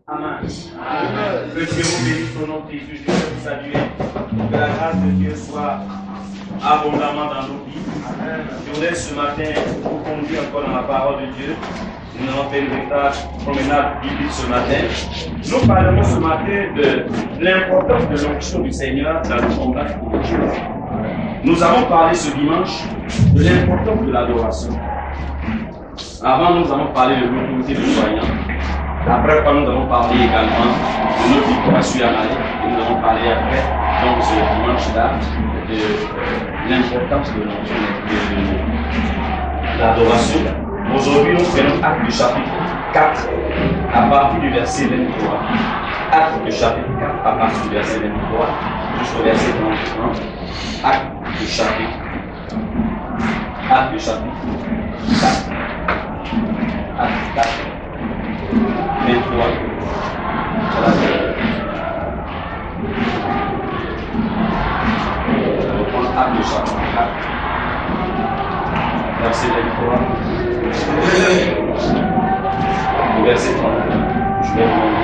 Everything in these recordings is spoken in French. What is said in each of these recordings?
Amen. Que Dieu vous bénisse au nom de Jésus. Je veux vous saluer. Que la grâce de Dieu soit abondamment dans nos vies. Je voudrais ce matin vous conduire encore dans la parole de Dieu. Nous avons fait une véritable promenade biblique ce matin. Nous parlerons ce matin de l'importance de l'onction du Seigneur dans le combat spirituel. Nous avons parlé ce dimanche de l'importance de l'adoration. Avant, nous avons parlé de l'autorité du croyant. Après, nous avons parlé également de notre victoire sur Amalek. Et nous avons parlé après, donc ce dimanche-là, de l'importance de l'adoration. Aujourd'hui, nous prenons Actes du chapitre 4 à partir du verset 23. Actes du chapitre 4 à partir du verset 23 jusqu'au verset 31. Actes du chapitre 4. Actes 4. 23. On va prendre Actes du chapitre 4. Verset 23. Le verset 31. Je vais demander.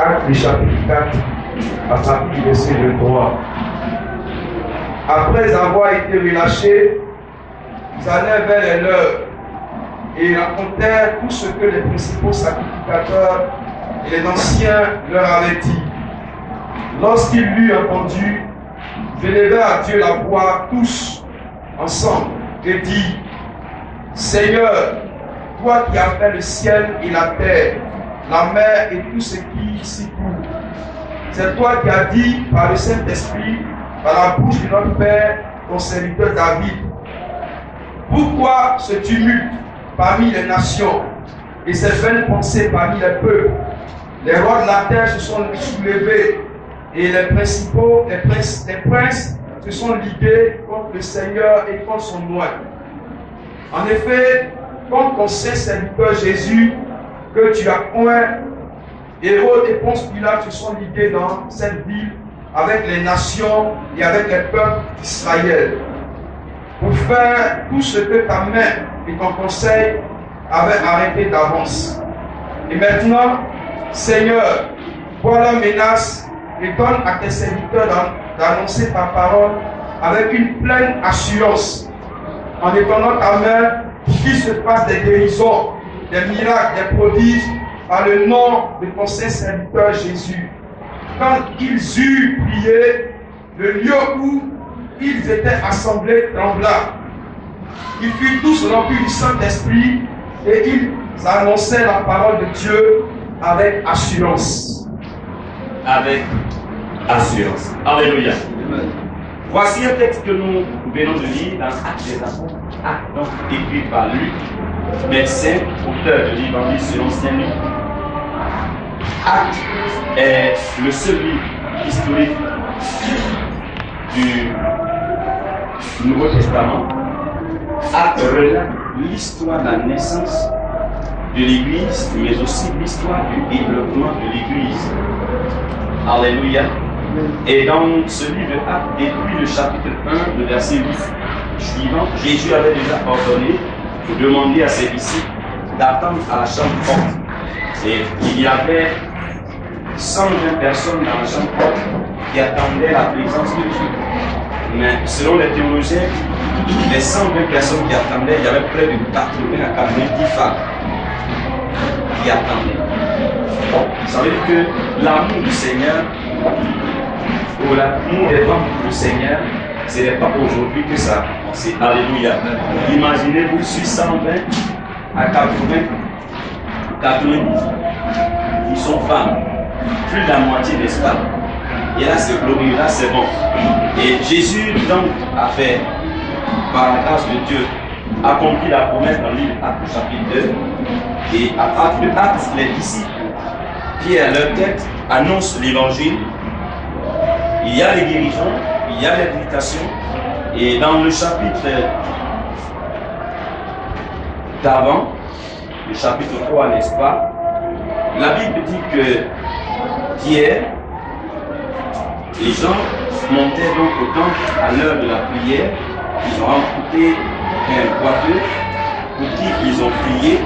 Actes du chapitre 4, à partir du verset 23. Après avoir été relâchés, ils allèrent vers les leurs et ils racontèrent tout ce que les principaux sacrificateurs et les anciens leur avaient dit. Lorsqu'ils l'eurent entendu, ils élevèrent à Dieu la voix tous ensemble et dit: Seigneur, toi qui as fait le ciel et la terre, la mer et tout ce qui s'y trouve, c'est toi qui as dit par le Saint-Esprit, par la bouche de notre Père, ton serviteur David. Pourquoi ce tumulte parmi les nations et ces vaines pensées parmi les peuples? Les rois de la terre se sont soulevés et les principaux, les princes se sont ligués contre le Seigneur et contre son oint. En effet, contre ton saint serviteur Jésus, que tu as point, Hérode et Ponce Pilate se sont ligués dans cette ville avec les nations et avec les peuples d'Israël pour faire tout ce que ta main et ton conseil avaient arrêté d'avance. Et maintenant, Seigneur, vois leur menace et donne à tes serviteurs d'annoncer ta parole avec une pleine assurance, en étendant ta main pour qu'il se passe des guérisons, des miracles, des prodiges, par le nom de ton saint serviteur Jésus. Quand ils eurent prié, le lieu où ils étaient assemblés trembla. Ils furent tous remplis du Saint-Esprit et ils annonçaient la parole de Dieu avec assurance. Avec assurance. Alléluia. Voici un texte que nous venons de lire dans Actes des Apôtres. Actes, donc écrit par Luc, médecin, auteur de l'évangile selon Saint Luc. Actes est le seul livre historique du Nouveau Testament. Actes relate l'histoire de la naissance de l'Église, mais aussi l'histoire du développement de l'Église. Alléluia. Et dans ce livre de Actes, depuis le chapitre 1, le verset 8 suivant, Jésus avait déjà ordonné de demander à ses disciples d'attendre à la chambre forte. Et il y avait 120 personnes dans la chambre forte qui attendaient la présence de Dieu. Mais selon les théologiens, les 120 personnes qui attendaient, il y avait près de 80 à 90 femmes qui attendaient. Donc, ça veut dire que l'amour du Seigneur, ou l'amour des femmes pour le Seigneur, ce n'est pas aujourd'hui que ça. C'est Alléluia. Imaginez-vous sur 120 à 90 qui sont femmes, plus de la moitié, n'est-ce pas? Et là c'est glorieux, là c'est bon. Et Jésus donc a fait, par la grâce de Dieu, accompli la promesse dans le livre Actes chapitre 2. Et à partir de Actes, les disciples qui à leur tête annoncent l'évangile. Il y a les guérisons, il y a les prédications. Et dans le chapitre d'avant, le chapitre 3, n'est-ce pas? La Bible dit que Pierre Les gens montaient donc au temple à l'heure de la prière. Ils ont rencontré un boiteux pour qui ils ont prié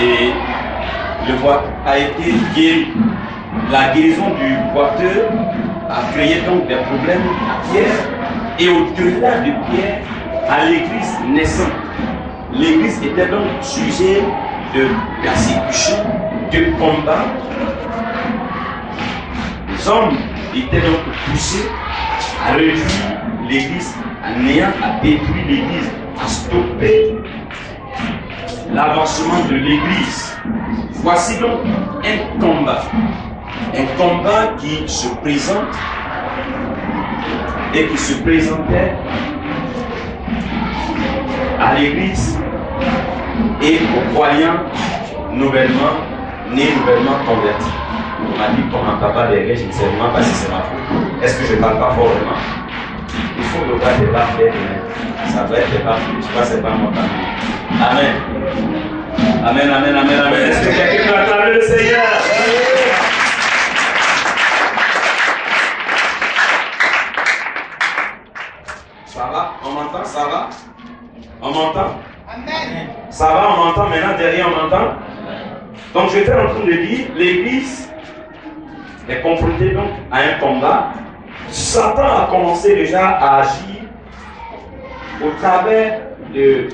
et le boiteux a été guéri. La guérison du boiteux a créé donc des problèmes à Pierre et au-delà de Pierre, à l'église naissante. L'église était donc sujet de persécution, de combat. Les hommes étaient donc poussés à réduire l'église à néant, à détruire l'église, à stopper l'avancement de l'église. Voici donc un combat qui se présente et qui se présentait à l'église et aux croyants nouvellement nés, nouvellement convertis. On m'a dit comme un papa derrière, je ne sais vraiment pas si c'est ma faute. Est-ce que je ne parle pas fort vraiment? Il faut le voir des pas faire, ça va être des pas faire. Je crois que ce n'est pas mon temps. Amen. Amen, amen, amen, amen. Est-ce que quelqu'un peut acclamer le Seigneur? Ça va? On m'entend? Ça va? On m'entend? Amen. Ça va? On m'entend maintenant? Derrière, on m'entend? Donc, j'étais en train de dire, l'Église est confrontée donc à un combat. Satan a commencé déjà à agir au travers des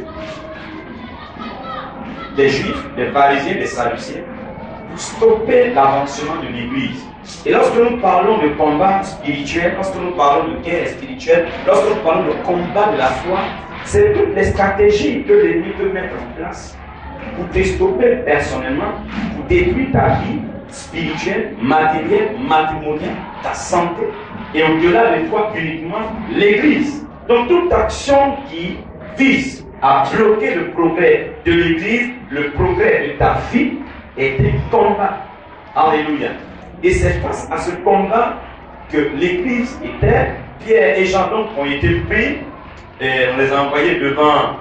Juifs, des pharisiens, des Sadducéens, pour stopper l'avancement de l'Église. Et lorsque nous parlons de combat spirituel, lorsque nous parlons de guerre spirituelle, lorsque nous parlons de combat de la foi, c'est toutes les stratégies que l'ennemi peut mettre en place pour te stopper personnellement, pour détruire ta vie spirituelle, matérielle, matrimoniale, ta santé, et au-delà de toi uniquement l'Église. Donc toute action qui vise à bloquer le progrès de l'Église, le progrès de ta vie, est un combat. Alléluia. Et c'est face à ce combat que l'Église était. Pierre et Jean donc ont été pris et on les a envoyés devant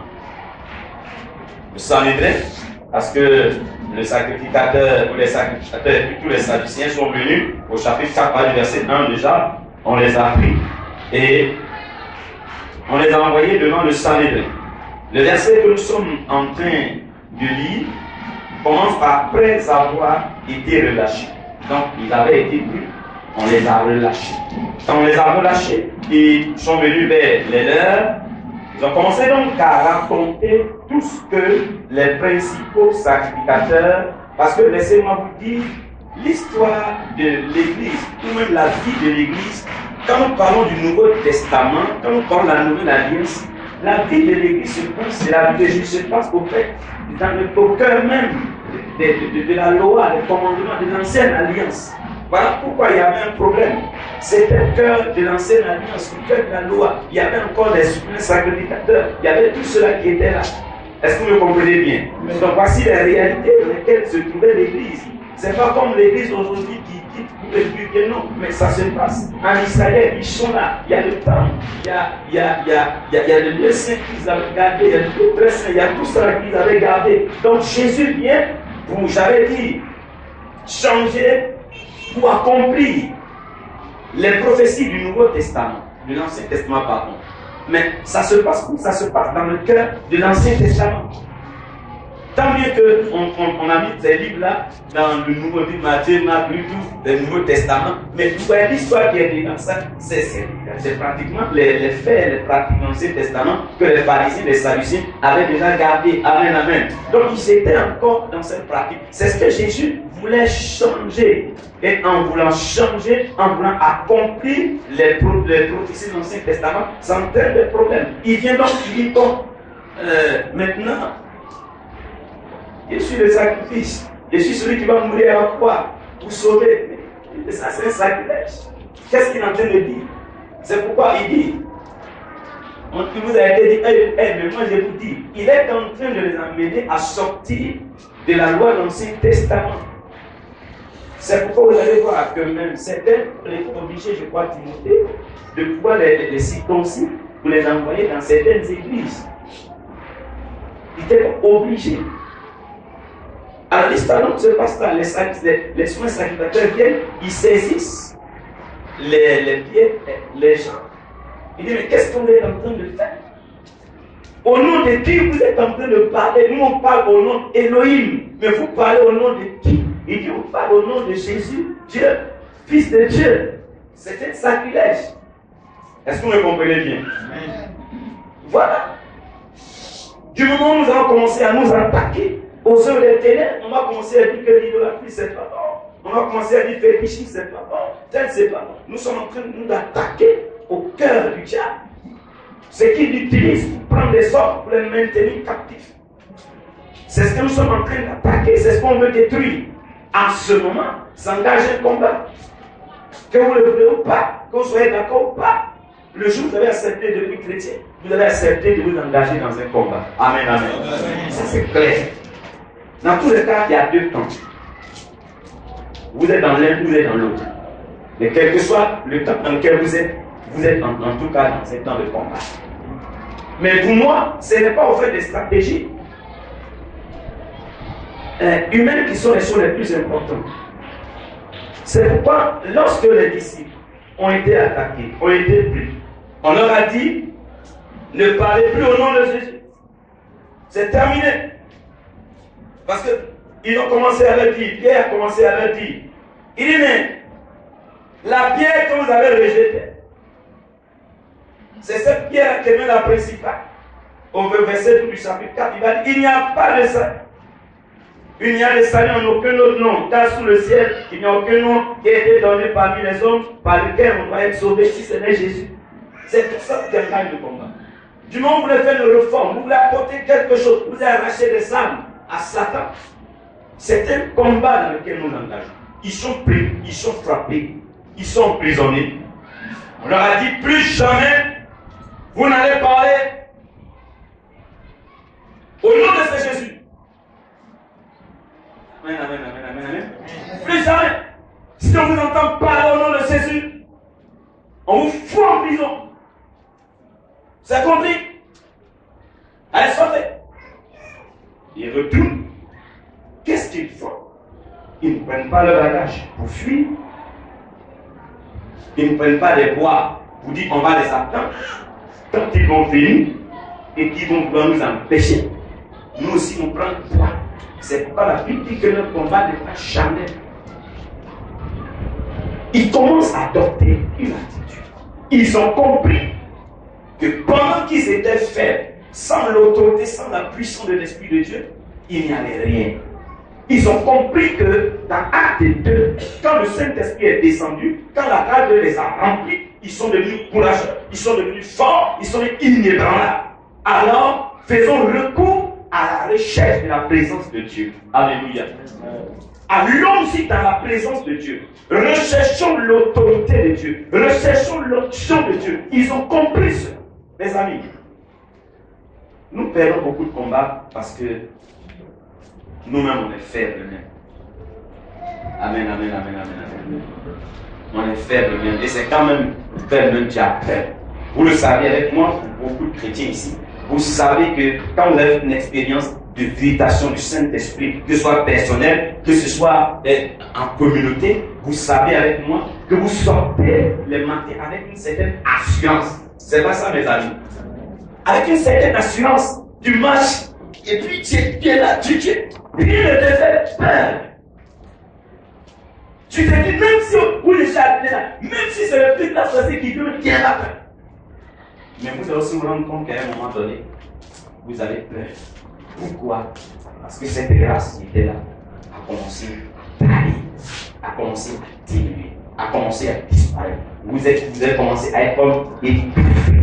le Sanhédrin parce que le sacrificateur ou les sacrificateurs et tous les Sadducéens sont venus au chapitre 4 du verset 1 déjà. On les a pris et on les a envoyés devant le Sanhédrin. Le verset que nous sommes en train de lire commence par après avoir été relâchés. Donc ils avaient été pris, on les a relâchés. Quand on les a relâchés, ils sont venus vers les leurs. Ils ont commencé donc à raconter tout ce que les principaux sacrificateurs, parce que laissez-moi vous dire, l'histoire de l'Église, ou même la vie de l'Église, quand nous parlons du Nouveau Testament, quand nous parlons de la Nouvelle Alliance, la vie de l'Église se passe, et la vie de Jésus se passe au cœur même de la loi, des commandements de l'ancienne alliance. Voilà pourquoi il y avait un problème. C'était le cœur de l'ancienne alliance, le cœur de la loi. Il y avait encore des sacrificateurs. Il y avait tout cela qui était là. Est-ce que vous me comprenez bien? Donc voici les réalités dans lesquelles se trouvait l'Église. Ce n'est pas comme l'Église aujourd'hui qui quitte pour républicain, non. Mais ça se passe. En Israël, ils sont là. Il y a le temple, il y a le lieu saint qu'ils avaient gardé, il y a le lieu très saint, il y a tout ça qu'ils avaient gardé. Donc Jésus vient pour, j'avais dit, changer, pour accomplir les prophéties du Nouveau Testament, de l'Ancien Testament, pardon. Mais ça se passe où? Ça se passe dans le cœur de l'Ancien Testament. Tant mieux qu'on a mis ces livres-là dans le Nouveau Livre, Matthieu, Marc, Luc, le Nouveau Testament. Mais vous voyez l'histoire qui est dans ça, c'est pratiquement les faits, les pratiques de l'Ancien Testament que les pharisiens, les Sadducéens avaient déjà gardés. Amen, amen. Donc ils étaient encore dans cette pratique. C'est ce que Jésus voulait changer. Et en voulant changer, en voulant accomplir les prophéties de l'Ancien Testament, ça entraîne des problèmes. Il vient donc, il dit bon, maintenant, je suis le sacrifice. Je suis celui qui va mourir à la croix pour sauver. Ça, c'est un sacrilège. Qu'est-ce qu'il est en train de dire? C'est pourquoi il dit, il vous a été dit, mais moi je vous dis, il est en train de les amener à sortir de la loi de l'Ancien Testament. C'est pourquoi vous allez voir que même certains étaient obligés, je crois, Timothée, de pouvoir les circoncire pour les envoyer dans certaines églises. Ils étaient obligés. Alors l'histoire donc se passe là, les soins sacrificateurs viennent, ils saisissent les pieds, les jambes. Il dit, mais qu'est-ce qu'on est en train de faire? Au nom de qui vous êtes en train de parler? Nous, on parle au nom d'Élohim, mais vous parlez au nom de qui? Il dit, on parle au nom de Jésus, Dieu, Fils de Dieu. C'est un sacrilège. Est-ce que vous me comprenez bien? Voilà. Du moment où nous allons commencer à nous attaquer aux œuvres des ténèbres, on va commencer à dire que l'idolâtrie c'est pas bon. On va commencer à dire que fétichisme c'est pas bon. Tel c'est pas bon. Nous sommes en train de nous attaquer au cœur du diable. Ce qu'il utilise pour prendre des hommes, pour les maintenir captifs. C'est ce que nous sommes en train d'attaquer, c'est ce qu'on veut détruire. En ce moment, s'engage un combat. Que vous le voulez ou pas, que vous soyez d'accord ou pas, le jour où vous avez accepté de devenir chrétien, vous avez accepté de vous engager dans un combat. Amen, amen. Ça c'est clair. Dans tous les cas, il y a deux temps. Vous êtes dans l'un, vous êtes dans l'autre. Mais quel que soit le temps dans lequel vous êtes en tout cas dans un temps de combat. Mais pour moi, ce n'est pas au fait des stratégies humaines qui sont les choses les plus importantes. C'est pourquoi, lorsque les disciples ont été attaqués, ont été pris, on leur a dit, ne parlez plus au nom de Jésus. C'est terminé. Parce qu'ils ont commencé à leur dire, Pierre a commencé à leur dire, il dit, mais la pierre que vous avez rejetée, c'est cette pierre qui est la principale. Au verset du chapitre 4, il va dire, il n'y a pas de salut. Il n'y a de salut en aucun autre nom, car sous le ciel, il n'y a aucun nom qui a été donné parmi les hommes par lequel on doit être sauvé si ce n'est Jésus. C'est pour ça que c'est un de combat. Du moment où vous voulez faire une réforme, vous voulez apporter quelque chose, vous allez arracher des âmes à Satan. C'est un combat dans lequel nous nous engageons. Ils sont pris, ils sont frappés, ils sont emprisonnés. On leur a dit plus jamais vous n'allez parler au nom de ce Jésus. Amen, amen, amen, amen, amen. Plus jamais. Si on vous entend parler au nom de Jésus, on vous fout en prison. C'est compris? Allez, sortez. Ils retournent. Qu'est-ce qu'ils font? Ils ne prennent pas le bagage pour fuir. Ils ne prennent pas les bois pour dire qu'on va les attendre. Quand ils vont venir et qu'ils vont vouloir nous empêcher, nous aussi nous prenons le bois. C'est pourquoi la Bible dit que notre combat n'est pas charnel. Ils commencent à adopter une attitude. Ils ont compris que pendant qu'ils étaient faibles, sans l'autorité, sans la puissance de l'Esprit de Dieu, il n'y avait rien. Ils ont compris que dans Acte 2, quand le Saint-Esprit est descendu, quand la grâce de Dieu les a remplis, ils sont devenus courageux, ils sont devenus forts, ils sont inébranlables. Alors, faisons recours à la recherche de la présence de Dieu. Alléluia. Allons-y dans la présence de Dieu. Recherchons l'autorité de Dieu. Recherchons l'onction de Dieu. Ils ont compris cela. Mes amis, nous perdons beaucoup de combats parce que nous-mêmes on est faibles. Amen, amen, amen, amen, amen. On est faibles. Et c'est quand même faire le diable. Vous le savez avec moi, beaucoup de chrétiens ici. Vous savez que quand vous avez une expérience de visitation du Saint-Esprit, que ce soit personnel, que ce soit en communauté, vous savez avec moi que vous sortez les matins avec une certaine assurance. C'est pas ça, mes amis. Avec une certaine assurance du match. Et puis tu es là, tu es. Rien ne te fait peur. Tu te dis, même si vous le châtez là, même si c'est le truc là, c'est qui veut bien la peur. Mais vous allez aussi vous rendre compte qu'à un moment donné, vous avez peur. Pourquoi? Parce que cette grâce qui était là a commencé à aller, a commencé à diminuer, a commencé à disparaître. Vous avez commencé à être comme étouffé.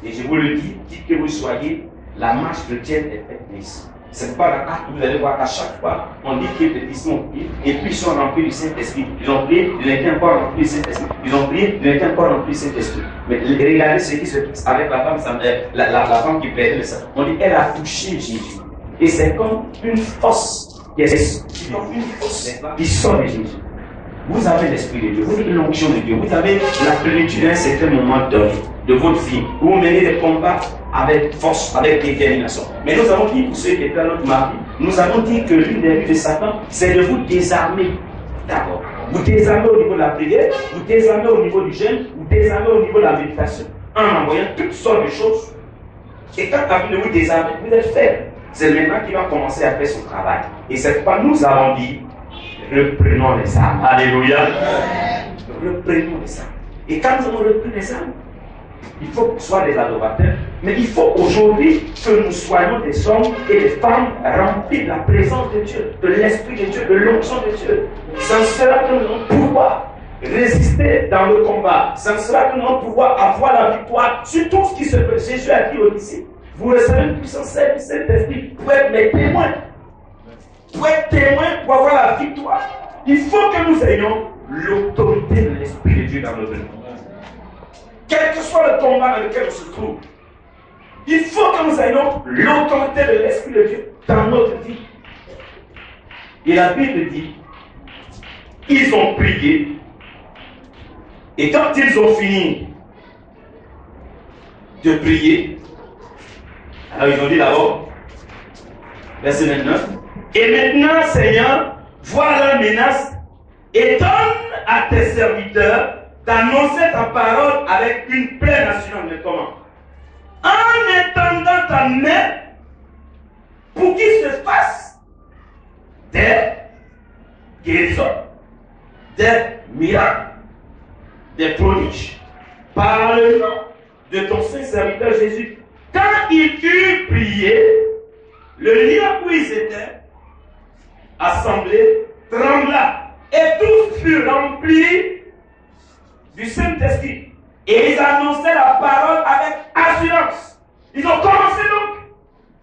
Et je vous le dis, dites que vous soyez, la marche chrétienne est faite ici. C'est pas la carte que vous allez voir qu'à chaque fois, on dit qu'ils sont remplis, et puis ils sont remplis du Saint-Esprit. Ils ont prié, ils étaient encore remplis du Saint-Esprit. Ils ont prié, ils étaient encore remplis du Saint-Esprit. Mais regardez ce qui se passe avec la femme, la femme qui plaidait le sang. On dit, elle a touché Jésus. Et c'est comme une force qui sort de Jésus. Vous avez l'Esprit de Dieu, vous avez l'onction de Dieu, vous avez la plénitude à un certain moment donné de votre vie. Vous menez des combats avec force, avec détermination. Mais nous avons dit, pour ceux qui étaient à notre mari, nous avons dit que l'une des buts de Satan, c'est de vous désarmer d'abord. Vous désarmez au niveau de la prière, vous désarmez au niveau du jeûne, vous désarmez au niveau de la méditation, en envoyant toutes sortes de choses. Et quand la Bible vous désarme, vous êtes faible. C'est maintenant qu'il va commencer à faire son travail. Et c'est pourquoi nous avons dit, reprenons les armes. Alléluia. Reprenons les armes. Et quand nous avons repris les armes, il faut qu'on soit des adorateurs, mais il faut aujourd'hui que nous soyons des hommes et des femmes remplis de la présence de Dieu, de l'Esprit de Dieu, de l'onction de Dieu. Sans cela que nous allons pouvoir résister dans le combat. Sans cela que nous allons pouvoir avoir la victoire sur tout ce qui se peut. Jésus a dit aux disciples, vous recevez une puissance du Saint-Esprit pour être mes témoins. Pour être témoins, pour avoir la victoire. Il faut que nous ayons l'autorité de l'Esprit de Dieu dans notre vie. Quel que soit le combat dans lequel on se trouve, il faut que nous ayons l'autorité de l'Esprit de Dieu dans notre vie. Et la Bible dit, ils ont prié, et quand ils ont fini de prier, alors ils ont dit d'abord, verset 29, et maintenant Seigneur, vois la menace, et donne à tes serviteurs d'annoncer ta parole avec une pleine assurance. Mais comment? En étendant ta main pour qu'il se fasse des guérisons, des miracles, des prodiges, par le nom de ton saint serviteur Jésus. Quand ils eurent prié, le lieu où ils étaient assemblés trembla, et tous furent remplis du Saint-Esprit. Et ils annonçaient la parole avec assurance. Ils ont commencé donc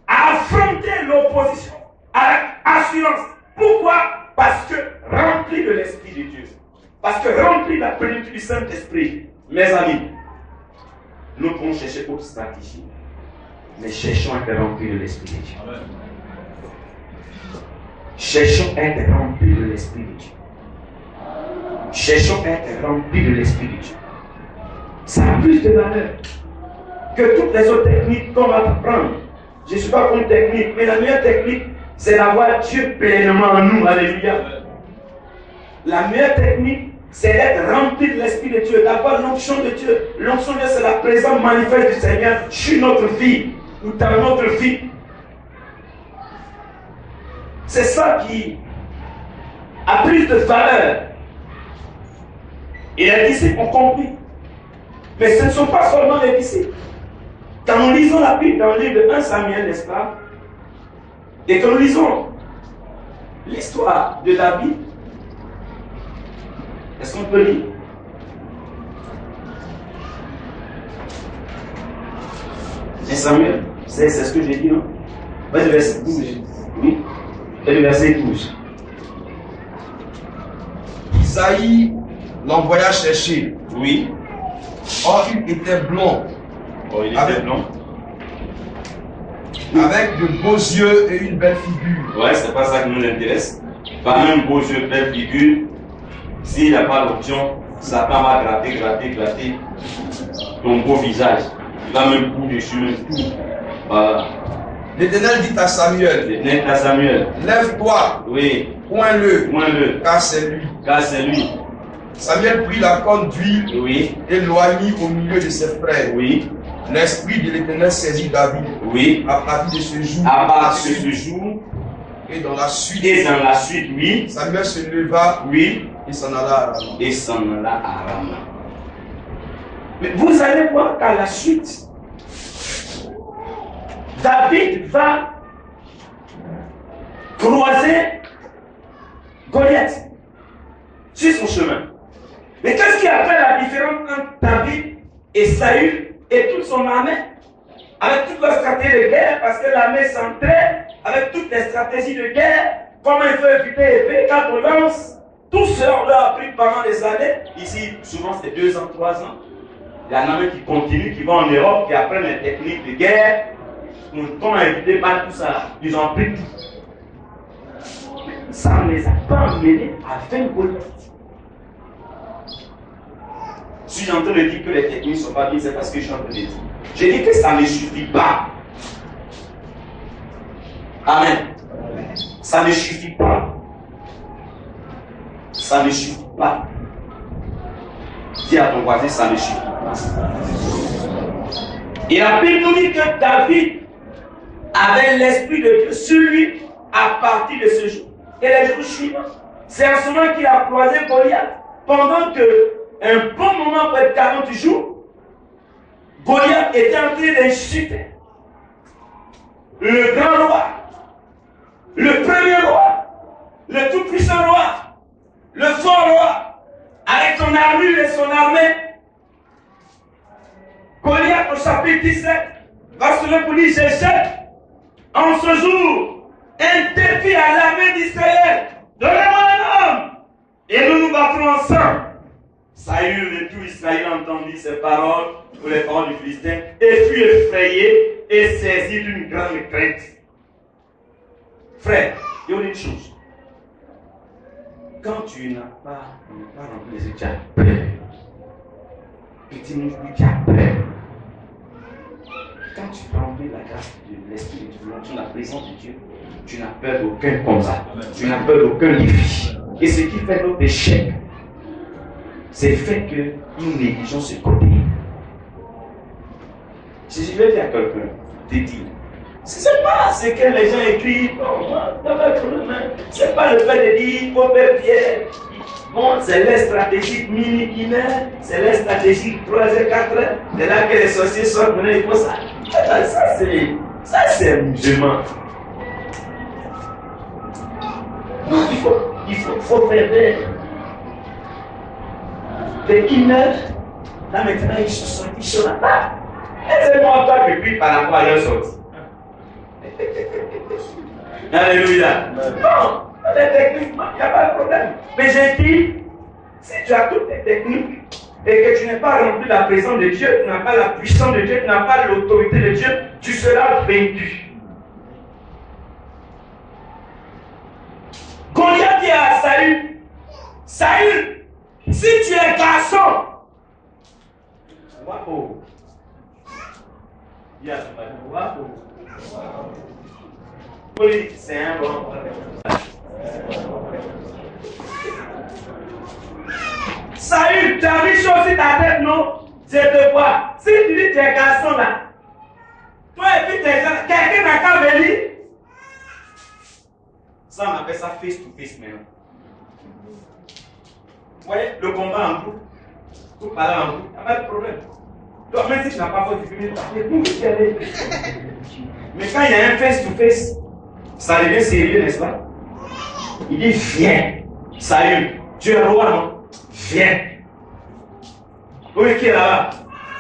à affronter l'opposition avec assurance. Pourquoi? Parce que remplis de l'Esprit de Dieu. Parce que remplis de la plénitude du Saint-Esprit. Mes amis, nous pouvons chercher autre stratégie, mais cherchons à être remplis de l'Esprit de Dieu. Amen. Cherchons à être remplis de l'Esprit de Dieu. Cherchons à être remplis de l'Esprit de Dieu. Ça a plus de valeur que toutes les autres techniques qu'on va apprendre. Je ne suis pas contre technique, mais la meilleure technique, c'est d'avoir Dieu pleinement en nous. Alléluia. La meilleure technique, c'est d'être rempli de l'Esprit de Dieu, d'avoir l'onction de Dieu. L'onction de Dieu, c'est la présence manifeste du Seigneur sur notre vie ou dans notre vie. C'est ça qui a plus de valeur. Et les disciples ont compris. Mais ce ne sont pas seulement les disciples. Quand nous lisons la Bible dans le livre de 1 Samuel, n'est-ce pas? Et quand nous lisons l'histoire de David, est-ce qu'on peut lire? Et Samuel, c'est ce que j'ai dit, non? Vas-y, verset 12. Oui. Et le verset 12. Isaïe l'envoya chercher. Oui. Or, il était blond. Oh, il était blond. Avec de beaux yeux et une belle figure. Ouais, c'est pas ça qui nous intéresse. Pas même beaux yeux, belle figure. S'il n'a pas l'option, Satan va gratter ton beau visage. Il va même couper dessus, même tout. Voilà. L'Éternel dit à Samuel. L'Éternel dit à Samuel. Lève-toi. Oui. Point-le. Car c'est lui. Samuel prit la corne d'huile. Oui. Et l'oignit au milieu de ses frères. Oui. L'Esprit de l'Éternel saisit David. Oui. À partir de ce jour. Et dans la suite. Oui. Samuel se leva. Oui. Et s'en alla à Rama. Mais vous allez voir qu'à la suite, David va croiser Goliath sur son chemin. Mais qu'est-ce qui a fait la différence entre David et Saül et toute son armée? Avec toute leur stratégie de guerre, parce que l'armée s'entraîne avec toutes les stratégies de guerre, comment il faut éviter épée, quand on lance, tout cela on l'a appris pendant des années. Ici, souvent c'est 2 ans, 3 ans. Il y en a même qui continuent, qui vont en Europe, qui apprennent les techniques de guerre. Comment éviter pas tout ça? Ils ont appris tout. Ça ne les a pas emmenés à vaincre Goliath. Si j'entends dire que les techniques ne sont pas bien, c'est parce que je suis en train de dire. J'ai dit que ça ne suffit pas. Amen. Ça ne suffit pas. ça ne suffit pas. Dis à ton voisin, ça ne suffit pas. Et la Bible nous dit que David avait l'Esprit de Dieu sur lui à partir de ce jour. Et les jours suivants, c'est à ce moment qu'il a croisé Goliath. Pendant que, un bon moment après 40 jours, Goliath était en train d'insulter le grand roi, le premier roi, le tout-puissant roi, le fort roi, avec son armure et son armée. Goliath au chapitre 17, verset 1 pour dire, je jette en ce jour un défi à l'armée d'Israël. Donnez-moi un homme et nous nous battrons ensemble. Saül et tout Israël entendit ces paroles ou les paroles du Philistin et fut effrayé et saisi d'une grande crainte. Frère, il y a une chose. Quand tu n'as pas rempli les yeux, tu as peur. Petit mouche, tu as peur. Quand tu remplis la grâce de l'Esprit de Dieu, tu as la présence de Dieu, tu n'as peur d'aucun combat, tu n'as peur d'aucun défi. Et ce qui fait notre échec, c'est le fait que nous négligeons ce côté. Si je vais dire à quelqu'un, te dire, ce n'est pas ce que les gens écrivent, c'est pas le fait de dire, il faut faire Pierre. Bon, c'est les stratégies mini-binaires, c'est les stratégies 3 et 4, c'est là que les sorciers sortent, maintenant il faut ça. Ça c'est musulman. Non, il faut faire des kineurs. Là maintenant ils sont sortis sur la table. Et c'est moi toi qui prie par rapport à leur sortie. Alléluia. Non, les techniques, il n'y a pas de problème. Mais j'ai dit, si tu as toutes les techniques et que tu n'es pas rempli de la présence de Dieu, tu n'as pas la puissance de Dieu, tu n'as pas l'autorité de Dieu, tu seras vaincu. Goliath dit à Saül, Saül, si tu es garçon, waouh, waouh, oui, c'est un bon. Saül, tu as vu chausser ta tête, non? Je te vois. Si tu dis que tu es garçon là, toi et puis quelqu'un n'a qu'à venir. Ça, on appelle ça face to face maintenant. Vous voyez, le combat en groupe, tout parler en groupe, il n'y a pas de problème. Toi, même si tu n'as pas fait, tu peux dire, mais quand il y a un face to face, ça devient sérieux, n'est-ce pas? Il dit, viens. Saül, tu es roi, non? Viens. Oui, qui est là-bas?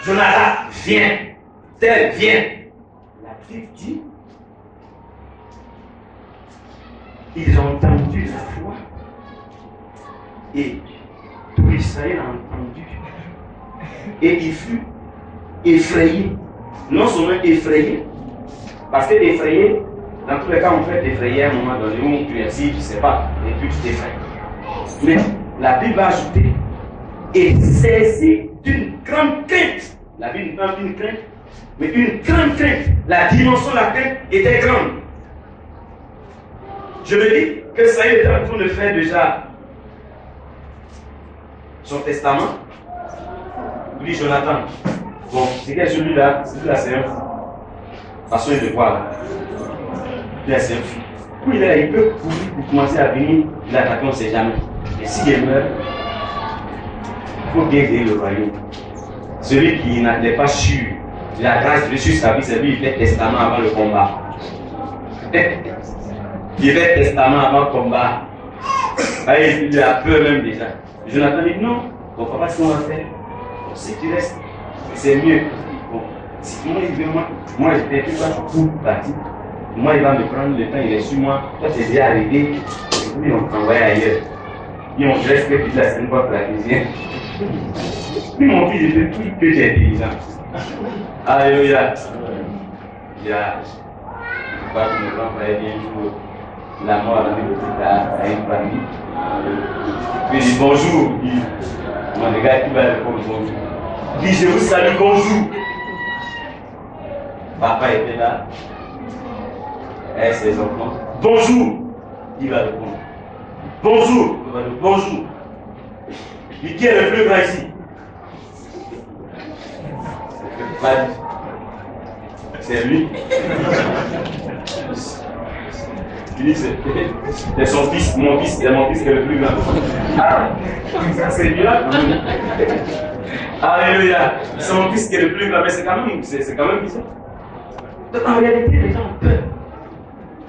Jonathan, viens. Tel, viens. La Bible dit, ils ont entendu la voix. Et tout Israël a entendu. Et il fut effrayé. Non seulement effrayé, parce que effrayé, dans tous les cas, on fait effrayer à un moment donné où tu es assis, tu ne sais pas, et puis tu t'effrayes. Mais la Bible va ajouter, et saisi d'une grande crainte. La Bible ne parle d'une crainte, mais une grande crainte. La dimension de la crainte était grande. Je me dis que Saül est en train de faire déjà son testament. Il dit Jonathan, bon, c'est quel celui-là c'est un fou. Façon de voir là. Là, c'est un fou. Puis là, il peut courir pour commencer à venir l'attaquer, on ne sait jamais. Et s'il meurt, il faut bien gagner le royaume. Celui qui n'était pas sûr de la grâce de Dieu sur sa vie, c'est lui qui fait testament avant le combat. Il fait testament avant le combat. Allez, il a peur même déjà. Jonathan dit non, on ne va pas ce qu'on va faire. Si tu restes, c'est mieux. Bon, si moi il veut moi j'étais tout ça pour partir. Moi il va me prendre le temps, il est sur moi. Toi c'est déjà arrivé, et puis on t'envoie ailleurs. Et on reste que tu la une fois pour la deuxième. Puis mon fils, il fait tout que j'ai intelligent. Alléluia. Il y a, je crois que nos enfants avaient bien joué la mort à une famille. Puis il dit bonjour. Mon gars qui va répondre bonjour. Il dit je vous salue, bonjour. Papa était là. Et ses enfants. Bonjour. Il va répondre. Bonjour. Il va dire bonjour. dit qui est le plus grand ici? C'est lui. Il dit c'est son fils, mon fils qui est le plus grand. Ah, c'est bien. Alléluia. Son fils qui est le plus grand, mais c'est quand même bizarre. Donc en réalité, les gens ont peur.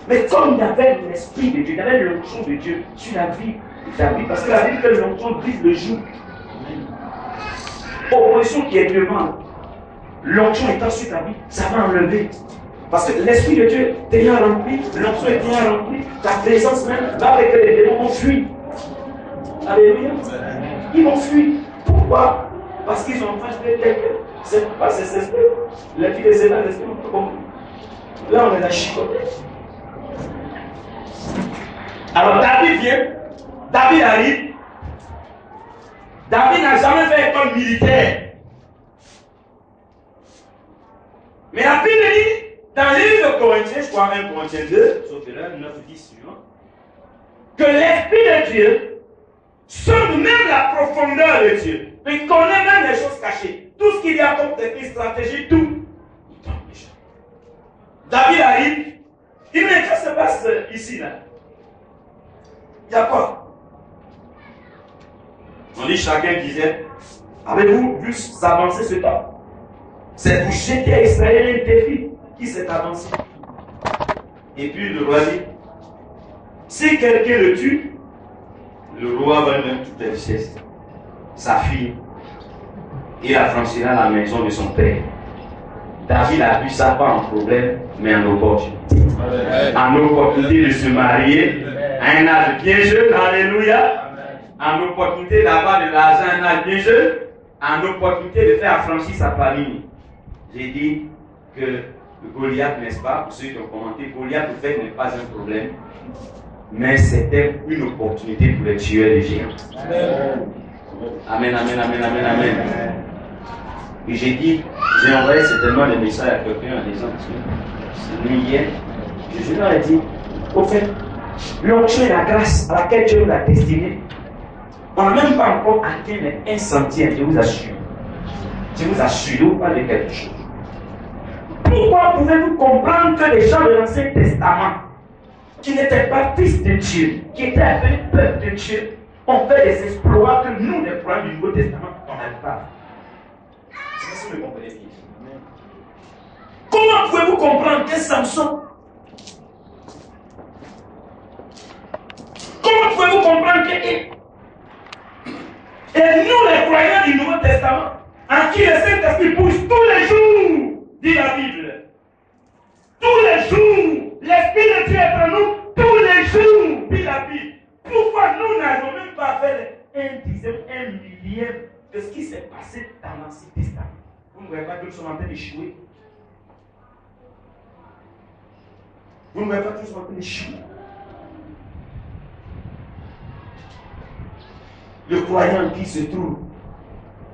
Mais comme il y avait l'esprit de Dieu, il y avait l'onction de Dieu sur la vie de David, parce que la Bible dit que l'onction brise le joug. Opposition qui est devant, l'onction étant sur ta vie, ça va enlever. Parce que l'esprit de Dieu t'ayant rempli, l'onction étant remplie, ta présence même va avec les démons vont fuir. Alléluia. Ils vont fuir. Pourquoi? Parce qu'ils ont en face de quelqu'un. C'est pas ces esprits. La vie des états d'esprit, on peut comprendre. Là, on est dans chicoté. Alors, David vient. David arrive. David n'a jamais fait école militaire. Mais la Bible dit, dans le livre de Corinthiens, je crois 1 Corinthiens 2, sauf erreur, 9, 10 suivant, que l'Esprit de Dieu sonde même la profondeur de Dieu. Il connaît même les choses cachées. Tout ce qu'il y a comme technique, stratégie, tout. Il tombe déjà. David arrive. Il dit, mais qu'est-ce qui se passe ici, là? Il y a quoi? On dit, chacun disait, avez-vous vu s'avancer ce temps? C'est pour jeter à Israël un défi qui s'est avancé. Et puis le roi dit, si quelqu'un le tue, le roi va donner toutes les richesses. Sa fille, il affranchira la maison de son père. David a vu ça pas en problème, mais en opportunité. En opportunité de se marier à un âge bien jeune, alléluia. En opportunité d'avoir de l'argent à un âge bien jeune. En opportunité de faire affranchir sa famille. J'ai dit que Goliath, n'est-ce pas, pour ceux qui ont commenté, Goliath, en fait, n'est pas un problème, mais c'était une opportunité pour les tueurs des géants. Amen, amen, amen, amen, amen. Et j'ai dit, j'ai envoyé certainement des messages à quelqu'un en disant, c'est lui hier, je leur ai dit, au fait, l'onction et la grâce à laquelle Dieu nous a destiné, on n'a même pas encore atteint les 1 centième, je vous assure. Je vous assure, je vous parle de quelque chose. Pourquoi pouvez-vous comprendre que les gens de l'Ancien Testament, qui n'étaient pas fils de Dieu, qui étaient appelés peuple de Dieu, ont fait des exploits que nous, les problèmes du Nouveau Testament, on n'arrive pas. C'est ce que vous comprenez bien. Comment pouvez-vous comprendre que Samson, comment pouvez-vous comprendre que et nous, les croyants du Nouveau Testament, en qui le Saint-Esprit pousse tous les jours, dit la Bible. Tous les jours, l'Esprit de Dieu est en nous, tous les jours, dit la Bible. Pourquoi nous n'avons même pas fait un dixième, un millième de ce qui s'est passé dans l'Ancien Testament? Vous ne voyez pas que nous sommes en train d'échouer? Vous ne voyez pas que nous sommes en train d'échouer? Le croyant qui se trouve,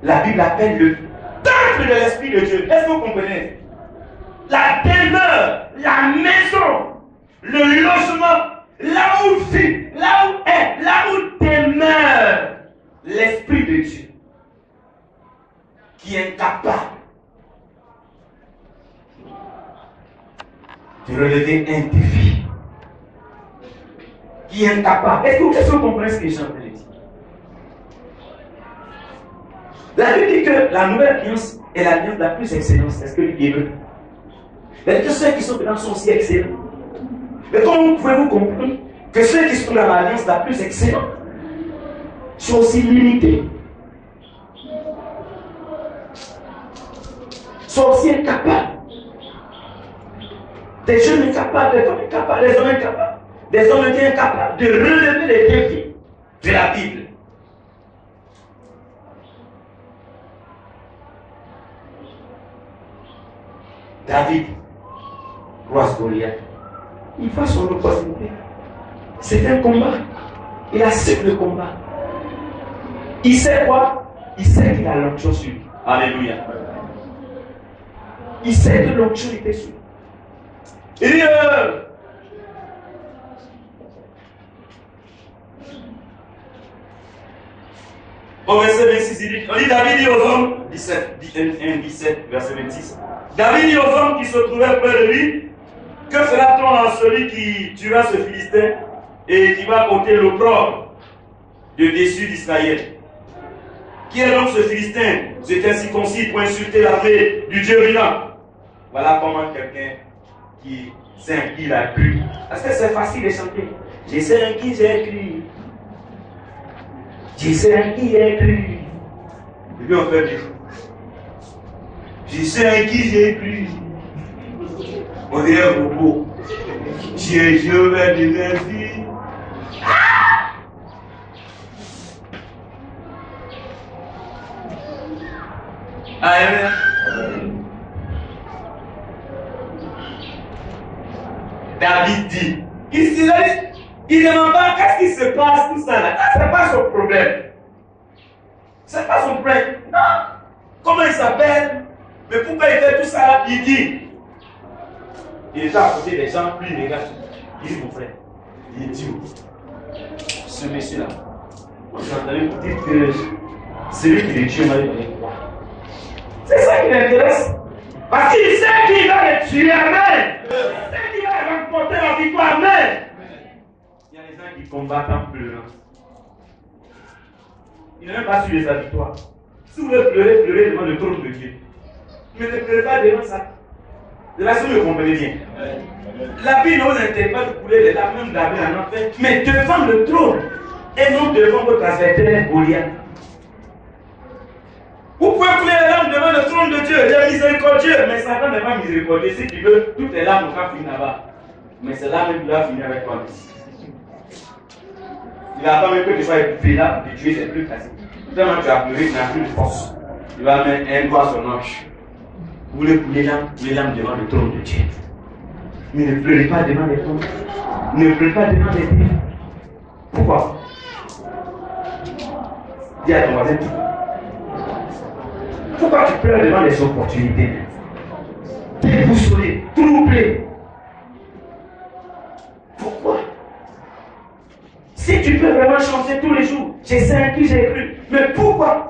la Bible appelle le temple de l'Esprit de Dieu. Est-ce que vous comprenez? La demeure, la maison, le logement, là où vit, là où est, là où demeure l'Esprit de Dieu, qui est capable de relever un défi, qui est incapable. Est-ce que vous comprenez ce que j'ai en train de dire? La Bible dit que la nouvelle alliance est l'alliance la plus excellente. C'est ce que dit Hébreu. Mais que ceux qui sont dedans sont aussi excellents. Mais comment pouvez-vous comprendre que ceux qui sont dans l'alliance la plus excellente sont aussi limités, sont aussi incapables? Des jeunes incapables, des femmes incapables, des hommes incapables, des hommes incapables de relever les défis de la Bible. David croise Goliath. Il voit son opportunité. C'est un combat. Il accepte le combat. Il sait quoi? Il sait qu'il a l'onction sur lui. Alléluia. Il sait que l'onction était sur lui. Il dit Au verset 26, on dit David dit aux hommes, 17, verset 26. David dit aux hommes qui se trouvaient près de lui, que fera-t-on à celui qui tuera ce Philistin et qui va ôter l'opprobre de dessus d'Israël? Qui est donc ce Philistin, cet incirconcis, pour insulter l'armée du Dieu vivant? Voilà comment quelqu'un qui sait en qui il a cru. Parce que c'est facile de chanter. Je sais en qui j'ai cru. Je sais en qui j'ai cru. Et puis on fait des choses. Je sais en qui j'ai cru. On dirait un robot. Je vais de merci. Amen. David dit, il ne demande pas qu'est-ce qui se passe, tout ça là. Ce n'est pas son problème. Ce n'est pas son problème. Non. Comment il s'appelle? Mais pourquoi il fait tout ça là? Il dit. Il est à côté des gens plus légaux. Il dit, mon frère, il est Dieu. Ce monsieur-là, j'ai entendu dire que celui qui le tue m'a donné quoi? C'est ça qui l'intéresse. Parce qu'il sait qu'il va le tuer, amen. Il sait qu'il va remporter la victoire, amen. Il y a des gens qui combattent en pleurant. Il n'a même pas su sa victoire. Si vous voulez pleurer, pleurez devant le trône de Dieu. Mais ne pleurez pas devant ça. De la façon que vous comprenez bien. La Bible ne vous interdit pas de couler les larmes, même David en enfer, mais devant le trône et non devant votre adversaire Goliath. Vous pouvez couler les larmes devant le trône de Dieu, il est miséricordieux, mais Satan n'est pas miséricordieux. Si tu veux, toutes les larmes vont finir là-bas. Mais c'est là même qui va finir avec toi. Il va pas même que tu sois étouffé là, de tuer, c'est plus facile. Tellement tu as pleuré, tu n'as plus de force. Il va mettre un doigt sur l'ange. Vous voulez couler les larmes devant le trône de Dieu. Mais ne pleurez pas devant les trônes. Ne pleurez pas devant les dieux. Pourquoi? Dis à ton voisin. Pourquoi tu pleures devant les opportunités? Déboussolé, troublé. Pourquoi? Si tu peux vraiment chanter tous les jours, je sais à qui j'ai cru. Mais pourquoi?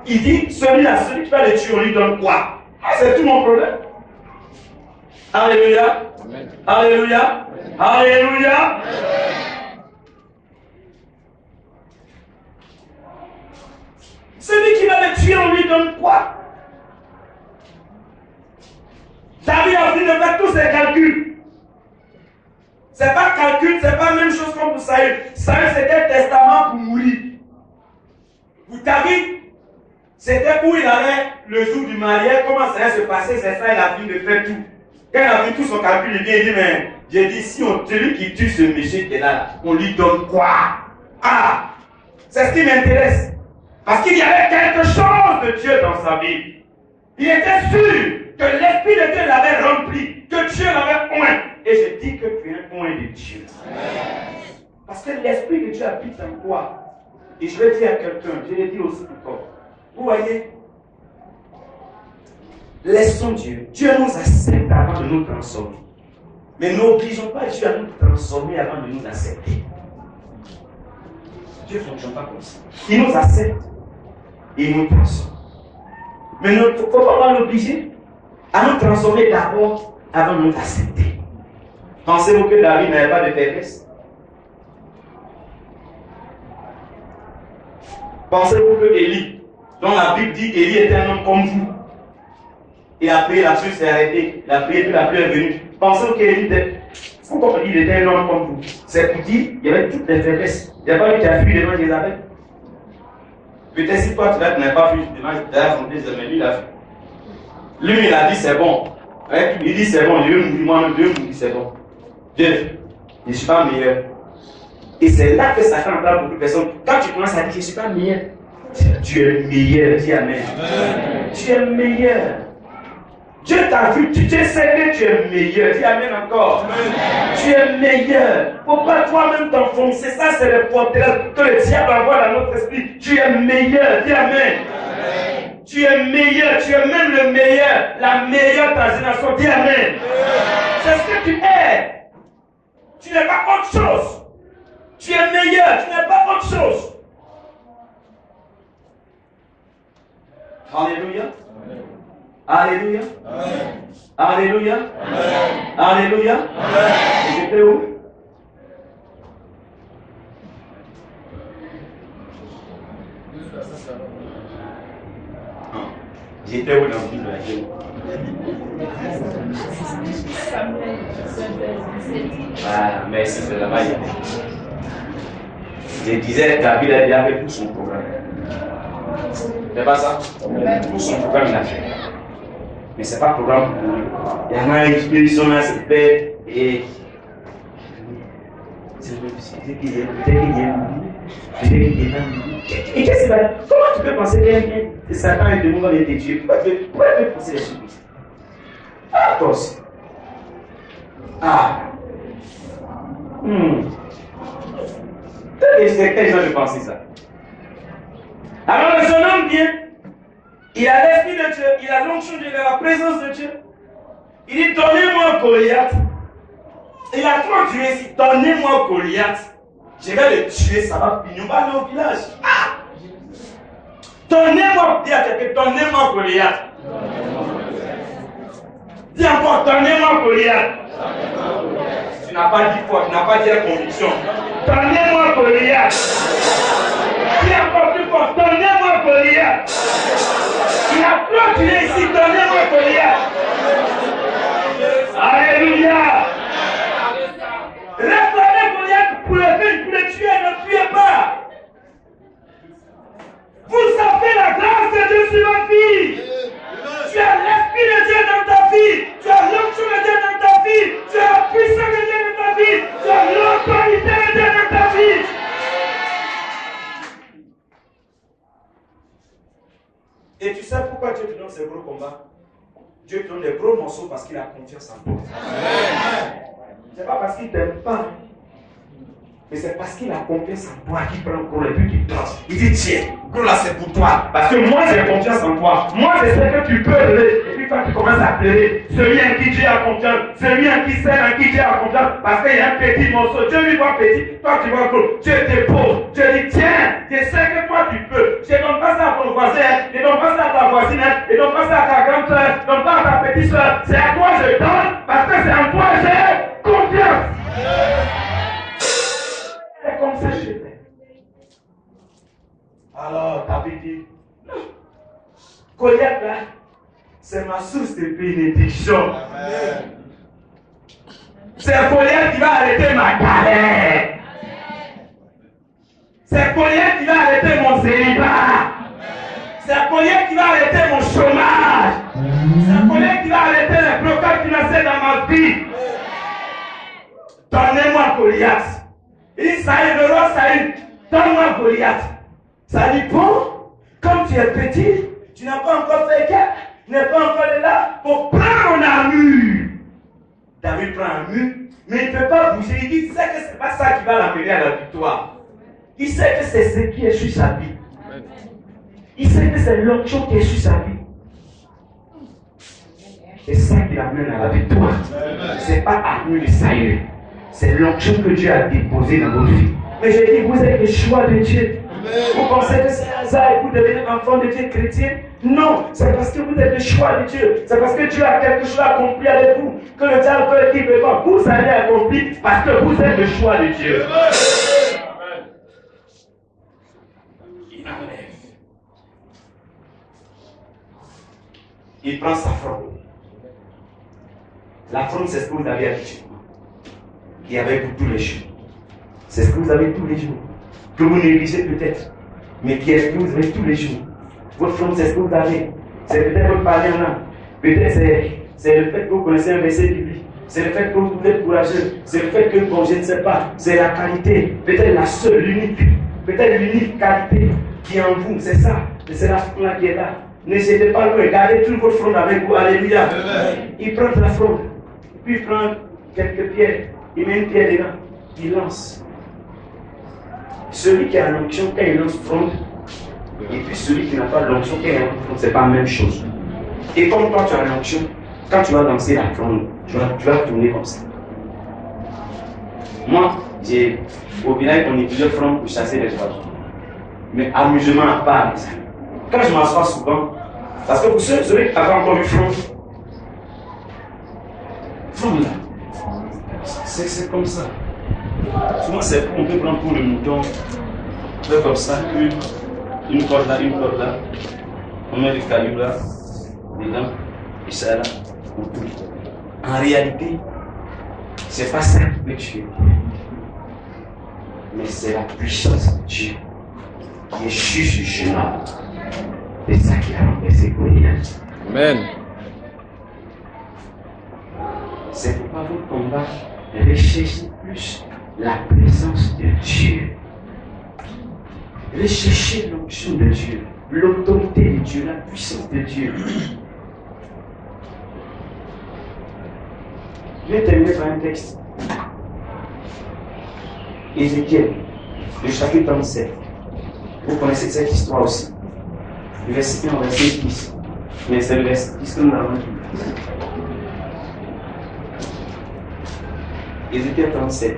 Il dit, celui-là, celui qui va le tuer, on lui donne quoi? C'est tout mon problème. Alléluia. Amen. Alléluia. Amen. Alléluia. Amen. Celui qui va le tuer, on lui donne quoi? David a fini de faire tous ses calculs. C'est pas calcul, c'est pas la même chose comme pour Saül. Saül, c'était un testament pour mourir. Pour David, c'était où il allait le jour du mariage, comment ça allait se passer, c'est ça, il a fini de faire tout. Quand il a vu tout son calcul, il dit, mais j'ai dit, si celui qui tue ce monsieur qui est là, on lui donne quoi? Ah, c'est ce qui m'intéresse. Parce qu'il y avait quelque chose de Dieu dans sa vie. Il était sûr que l'Esprit de Dieu l'avait rempli, que Dieu l'avait oint. Et je dis que tu es un oint de Dieu. Parce que l'Esprit de Dieu habite en toi. Et je le dis à quelqu'un, je le dis aussi encore. Vous voyez, laissons Dieu. Dieu nous accepte avant de nous transformer. Mais n'obligeons pas Dieu à nous transformer avant de nous accepter. Dieu ne fonctionne pas comme ça. Il nous accepte et il nous transforme. Mais il ne faut pas l'obliger à nous transformer d'abord avant de nous accepter. Pensez-vous que David n'avait pas de faiblesse? Pensez-vous que Élie, dont la Bible dit Élie était un homme comme vous, il a prié, la pluie s'est arrêtée, il a prié, puis la pluie est venue. Pensez-vous qu'Élie était, pourquoi il était un homme comme vous? C'est pour dire qu'il y avait toutes les faiblesses. Il n'y a pas lui qui a fui devant Jézabel. Peut-être si toi tu n'as pas fui devant Jézabel, mais lui il a fui. Lui il a dit c'est bon. Il dit c'est bon, Dieu me dit moi-même, Dieu me dit c'est bon. Dieu, je ne suis pas meilleur. Et c'est là que Satan entend beaucoup de personnes. Quand tu commences à dire je ne suis pas meilleur, tu es meilleur, dis Amen. Tu es meilleur. Dieu t'a vu, tu sais que tu es meilleur. Dis Amen encore. Amen. Tu es meilleur. Il ne faut pas toi-même t'enfoncer. Ça, c'est le portrait que le diable envoie dans notre esprit. Tu es meilleur. Dis Amen. Amen. Tu es meilleur. Tu es même le meilleur. La meilleure transformation. Dis Amen. C'est ce que tu es. Tu n'es pas autre chose. Tu es meilleur, tu n'es pas autre chose. Alléluia. Alléluia. Alléluia. Alléluia. J'étais où? J'étais où dans le livre de la Bible? Voilà, merci, c'est là-bas. Je disais, David avait tout son programme. C'est pas ça? Tout son programme, il a fait. Mais c'est pas programme pour lui. Il y en a qui sont là, c'est fait. Et. Et qu'est-ce que c'est? Comment tu peux penser que Satan est devenu dans les Dieu? Pourquoi tu peux penser les choses? Ah, toi aussi. Ah. Quel genre de penser ça? Alors le jeune homme vient, il a l'esprit de Dieu, il a l'onction de Dieu, il a la présence de Dieu. Il dit, donnez-moi Goliath. Il a trop tué ici, donnez-moi Goliath. Je vais le tuer, ça va finir, on va aller au village. Ah! Donnez-moi, dis à quelqu'un, donnez-moi Goliath. Dis encore, donnez-moi Goliath. Tu n'as pas dit quoi, tu n'as pas dit la conviction. Donnez-moi Goliath. Dis encore plus fort, donnez-moi Goliath. Il a trop tué ici, donnez-moi Goliath. Alléluia. Réclamez Goliath pour le tuer, ne tuez pas. Vous avez la grâce de Dieu sur votre vie. Tu as l'esprit de Dieu dans ta vie. Tu as l'onction de Dieu dans ta vie. Tu as la puissance de Dieu dans ta vie. Tu as l'autorité de Dieu dans ta vie. Et tu sais pourquoi Dieu te donne ces gros combats? Dieu te donne des gros morceaux parce qu'il a confiance en toi. Ce n'est pas parce qu'il ne t'aime pas. Mais c'est parce qu'il a confiance en toi qu'il prend pour les buts qu'il tranche. Il dit tiens, gros là c'est pour toi. Parce que moi j'ai confiance en toi. Moi je sais que tu peux lever. Et puis quand tu commences à pleurer, celui en qui Dieu a confiance, celui en qui sait, en qui Dieu a confiance, parce qu'il y a un petit morceau, Dieu lui voit petit, toi tu vois gros. Dieu t'épose. Dieu dit tiens, je sais que toi tu peux. Je ne donne pas ça à ton voisin, je ne donne pas ça à ta voisine, je ne donne pas ça à ta grande soeur, je ne donne pas à ta petite soeur. C'est à toi je donne, parce que c'est en toi j'ai confiance. C'est comme ça que je fais. Alors, David dit, non. Goliath là, c'est ma source de bénédiction. C'est Goliath qui va arrêter ma galère. C'est Goliath qui va arrêter mon célibat. C'est Goliath qui va arrêter mon chômage. C'est Goliath qui va arrêter les blocages financiers dans ma vie. Donnez-moi Goliath. Il dit Saïd, le roi Saïd, donne-moi Goliath. Ça dit bon, comme tu es petit, tu n'as pas encore fait guerre, tu n'es pas encore là, pour prendre mon armure. David prend l'armure, mais il ne peut pas bouger. Il dit, il sait que ce n'est pas ça qui va l'amener à la victoire. Il sait que c'est ce qui est sur sa vie. Il sait que c'est l'onction qui est sur sa vie. C'est ça qui l'amène à la victoire. Ce n'est pas l'armure de Saïd. C'est l'onction que Dieu a déposée dans votre vie. Mais je dis, vous êtes le choix de Dieu. Vous pensez que c'est un hasard et vous devenez enfant de Dieu chrétien? Non, c'est parce que vous êtes le choix de Dieu. C'est parce que Dieu a quelque chose à accomplir avec vous. Que le diable peut dire, vous allez accomplir parce que vous êtes le choix de Dieu. Il enlève. Il prend sa fronde. La fronde, c'est ce que vous avez habitué. Et avec vous tous les jours. C'est ce que vous avez tous les jours. Que vous négligez peut-être. Mais qui est ce que vous avez tous les jours. Votre fronde, c'est ce que vous avez. C'est peut-être votre parler en âme. Peut-être c'est le fait que vous connaissez un verset biblique. C'est le fait que vous êtes courageux. C'est le fait que, bon, je ne sais pas, c'est la qualité. Peut-être la seule, l'unique. Peut-être l'unique qualité qui est en vous. C'est ça. C'est la fronde qui est là. N'hésitez pas loin. Gardez toute votre fronde avec vous. Alléluia. Il prend la fronde. Puis il prend quelques pierres. Il met une pierre dedans, il lance. Celui qui a l'onction, quand il lance fronde, et puis celui qui n'a pas l'onction, quand il lance fronde, c'est pas la même chose. Et comme toi tu as l'onction, quand tu vas lancer la fronde, tu vas tourner comme ça. Moi, Au village, on est plusieurs francs pour chasser les oiseaux. Mais amusement à part, les amis. Quand je m'assois souvent, parce que vous savez qui avez encore vu Franck, là, c'est comme ça. Souvent, on peut prendre pour le mouton, faire comme ça, une corde là, on met le caillou là, dedans, et ça là, on tourne. En réalité, c'est pas ça qui peut tuer, mais c'est la puissance de Dieu qui est juste du chemin. C'est ça qui a renversé Goliath. Amen. C'est pourquoi votre combat, recherchez plus la présence de Dieu. Recherchez l'onction de Dieu, l'autorité de Dieu, la puissance de Dieu. Je vais terminer par un texte. Ézéchiel, le chapitre 37. Vous connaissez cette histoire aussi. Le verset 1 au verset 10. Mais c'est le verset 10 que nous avons dit. Ézéchiel 37.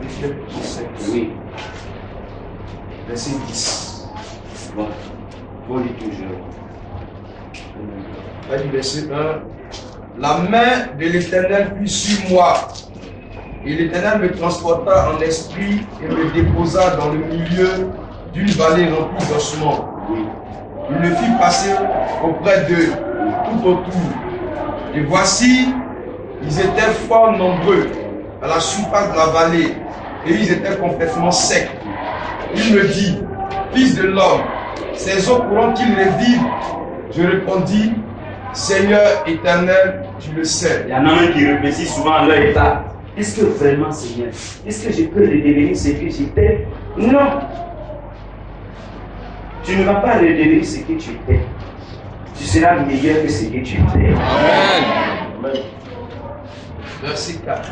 Ézéchiel 37, oui. Verset 10. Bon, vous lisez toujours. Verset 1. La main de l'Éternel fut sur moi, et l'Éternel me transporta en esprit et me déposa dans le milieu d'une vallée remplie d'ossements. Il me fit passer auprès d'eux, tout autour. Et voici, ils étaient fort nombreux à la surface de la vallée, et ils étaient complètement secs. Il me dit, fils de l'homme, ces eaux pourront-ils revivre? Je répondis, Seigneur éternel, tu le sais. Il y en a un qui réfléchit souvent à leur état. Est-ce que vraiment, Seigneur, est-ce que je peux redevenir ce que j'étais? Non. Tu ne vas pas redevenir ce que tu étais. Tu seras meilleur que ce que tu étais. Amen. Verset 4.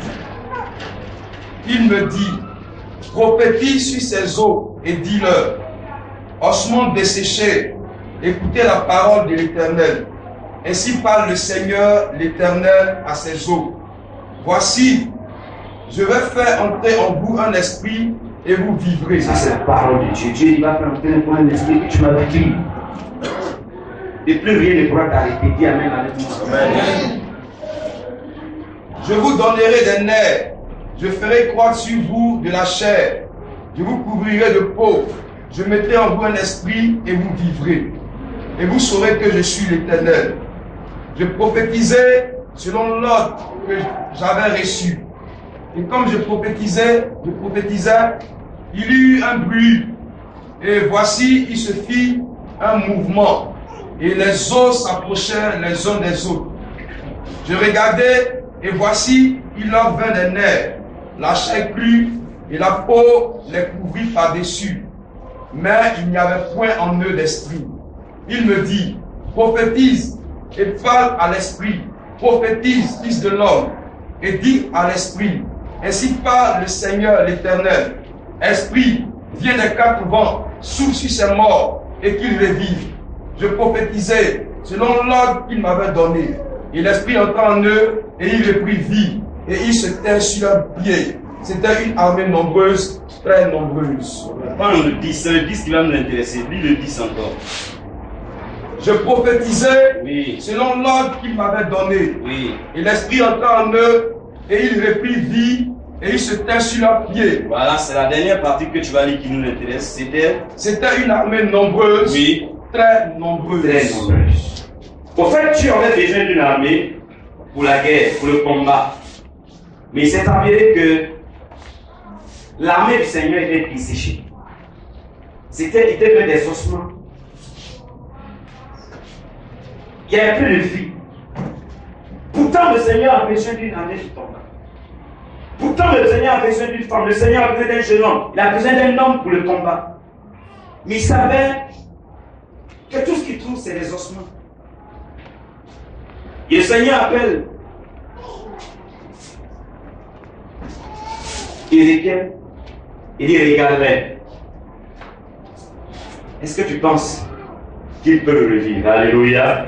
Il me dit, prophétise sur ces eaux et dis-leur, ossements desséchés, écoutez la parole de l'Éternel. Ainsi parle le Seigneur l'Éternel à ses eaux. Voici, je vais faire entrer en vous un esprit et vous vivrez. Ça, c'est la parole de Dieu. Dieu, il va faire entrer un esprit que tu m'avais dit. Et plus rien ne pourra t'arrêter. Dis Amen avec moi. Amen. Je vous donnerai des nerfs. Je ferai croître sur vous de la chair. Je vous couvrirai de peau. Je mettrai en vous un esprit et vous vivrez. Et vous saurez que je suis l'Éternel. Je prophétisais selon l'ordre que j'avais reçu. Et comme je prophétisais, il y eut un bruit. Et voici, il se fit un mouvement. Et les os s'approchèrent les uns des autres. Je regardais, et voici, il leur vint des nerfs. La chair crue, et la peau les couvrit par-dessus. Mais il n'y avait point en eux d'esprit. Il me dit, prophétise et parle à l'esprit. Prophétise, fils de l'homme, et dis à l'esprit. Ainsi parle le Seigneur l'Éternel. Esprit, viens des quatre vents, souffle sur ces morts, et qu'ils revivent. Je prophétisais selon l'ordre qu'il m'avait donné. Et l'esprit entra en eux, et il reprit vie, et ils se tinrent sur leurs pieds. C'était une armée nombreuse, très nombreuse. Prends le 10, c'est le 10 qui va nous intéresser. Lis le 10 encore. Je prophétisais Oui. selon l'ordre qu'il m'avait donné. Oui. Et l'esprit entra en eux, et il reprit vie, et ils se tinrent sur leurs pieds. Voilà, c'est la dernière partie que tu vas lire qui nous intéresse. C'était une armée nombreuse, oui, très nombreuse. très nombreuse. Au fait, tu aurais besoin d'une armée pour la guerre, pour le combat. Mais il s'est avéré que l'armée du Seigneur était desséchée. Il était plein des ossements. Il n'y avait plus de vie. Pourtant, le Seigneur a besoin d'une armée du combat. Pourtant, le Seigneur a besoin d'une femme. Le Seigneur a besoin d'un jeune homme. Il a besoin d'un homme pour le combat. Mais il savait que tout ce qu'il trouve, c'est des ossements. Et le Seigneur appelle Ézéchiel. Il dit, regarde-les. Est-ce que tu penses qu'il peut le revivre? Alléluia.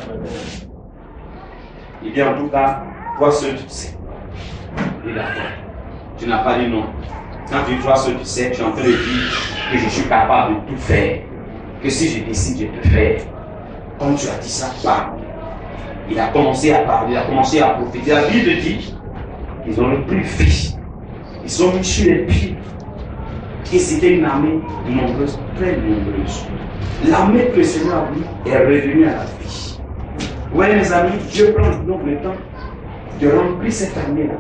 Il dit en tout cas, vois ce que tu sais. dit d'accord. Tu n'as pas dit non. Quand tu vois ce que tu sais, tu es en train de dire que je suis capable de tout faire. Que si je décide, je peux faire. Comme tu as dit ça, parle. Il a commencé à parler, il a commencé à prophétiser. La Bible dit, ils ont pris le fils. Ils sont mis sur les pieds. Et c'était une armée nombreuse, très nombreuse. L'armée que le Seigneur a vue est revenue à la vie. Oui, mes amis, Dieu prend donc le temps de remplir cette armée-là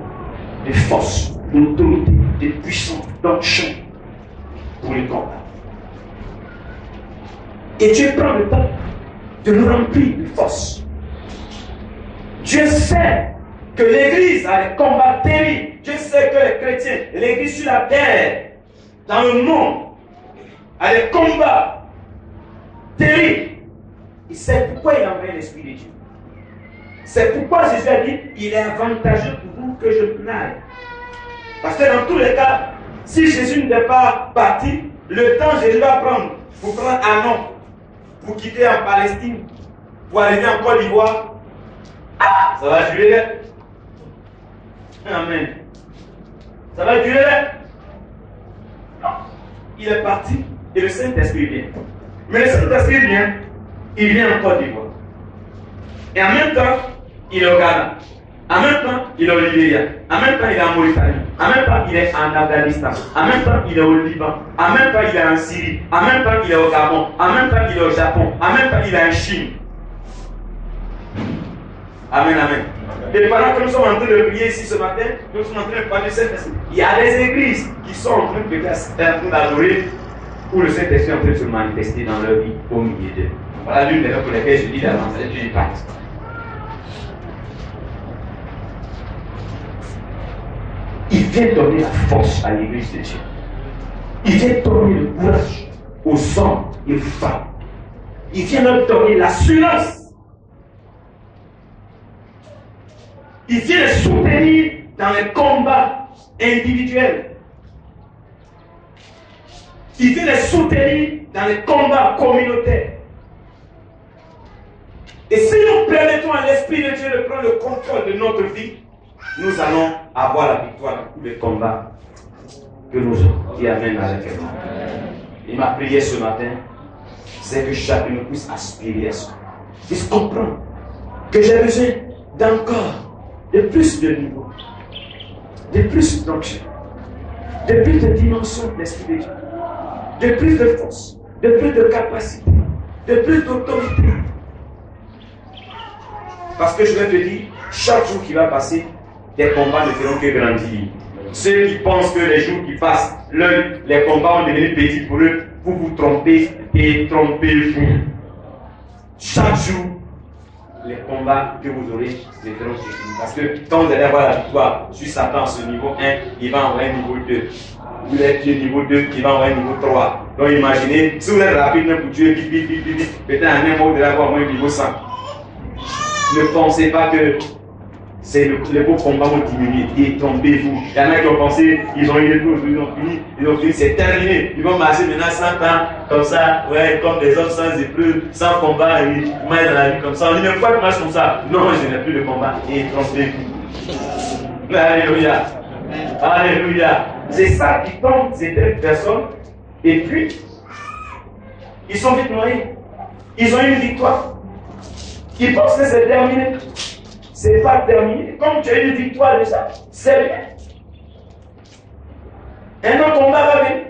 de force, d'autorité, de puissance, d'onction pour les combats. Et Dieu prend le temps de nous remplir de force. Dieu sait que l'Église a des combats terribles. Dieu sait que les chrétiens, l'Église sur la terre, dans le monde, a des combats terribles. Il sait pourquoi il a envoyé l'Esprit de Dieu. C'est pourquoi Jésus a dit, il est avantageux pour vous que je n'aille. Parce que dans tous les cas, si Jésus n'est pas parti, le temps Jésus va prendre pour prendre un an, pour quitter en Palestine, pour arriver en Côte d'Ivoire, ça va durer. Amen. Ça va durer. Non. Il est parti et le Saint-Esprit vient. Mais le Saint-Esprit vient, il vient en Côte d'Ivoire. Et en même temps, il est au Ghana. En même temps, il est au Libéria. En même temps, il est en Mauritanie. En même temps, il est en Afghanistan. En même temps, il est au Liban. En même temps, il est en Syrie. En même temps, il est au Gabon. En même temps, il est au Japon. En même temps, il est en Chine. Amen, amen. Et pendant que nous sommes en train de prier ici ce matin, nous sommes en train de parler du Saint-Esprit. Il y a des églises qui sont en train de d'adorer, où le Saint-Esprit est en train de se manifester dans leur vie au milieu d'eux. Voilà l'une des raisons pour lesquelles je dis d'avance, c'est une partie. Il vient donner la force à l'église de Dieu. Il vient donner le courage aux hommes et aux femmes. Il vient leur donner l'assurance. Il vient les soutenir dans les combats individuels. Il vient les soutenir dans les combats communautaires. Et si nous permettons à l'Esprit de Dieu de prendre le contrôle de notre vie, nous allons avoir la victoire dans tous les combats que nous avons. Qui amène avec elle. Et ma prière ce matin, c'est que chacun puisse aspirer à ça. Puisse comprendre que j'ai besoin d'encore de plus de niveau, de plus d'onction, de plus de dimension de l'Esprit de Dieu, de plus de force, de plus de capacité, de plus d'autorité. Parce que je vais te dire, chaque jour qui va passer, les combats ne feront que grandir. Ceux qui pensent que les jours qui passent, les combats vont devenir petits pour eux, vous vous trompez et trompez-vous. Chaque jour, les combats que vous aurez se feront grandir. Parce que quand vous allez avoir la victoire sur Satan à ce niveau 1, il va envoyer un niveau 2. Vous êtes niveau 2, il va envoyer un niveau 3. Donc imaginez, si vous êtes rapide, même pour tuer vite, peut-être un même mot de l'avoir au moins niveau 100. Ne pensez pas que c'est les beaux combats vont diminuer et trompez-vous. Il y en a qui ont pensé, ils ont eu les tours, ils ont fini, c'est terminé. Ils vont marcher maintenant 100 ans, comme ça, ouais, comme des hommes sans épreuve, sans combat, et mal dans la vie comme ça. On dit, mais pourquoi tu marches comme ça? Non, je n'ai plus de combat et trompez-vous. Alléluia. Alléluia. C'est ça qui tombe ces deux personnes, et puis, ils sont vite noyés. Ils ont eu une victoire. Ils pensent que c'est terminé. C'est pas terminé. Comme tu as eu une victoire de ça, c'est bien. Un autre combat va venir.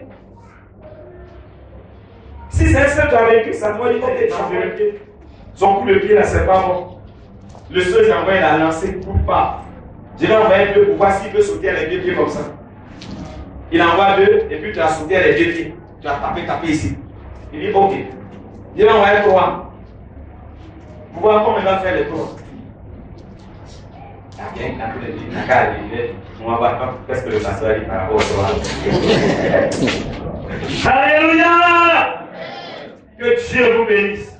Si c'est un seul qui a vécu, ça doit dire que son coup de pied là, c'est pas bon. Le seul, j'ai envoyé la lancer pour pas. Je vais envoyer deux pour voir s'il peut sauter à les deux pieds comme ça. Il envoie deux, et puis tu as sauté à les deux pieds. Tu as tapé ici. Il dit ok. Je vais envoyer trois. Pour voir comment il va faire les trois. On va voir qu'est-ce que le pasteur dit par rapport au soir. Alléluia! Que Dieu vous bénisse.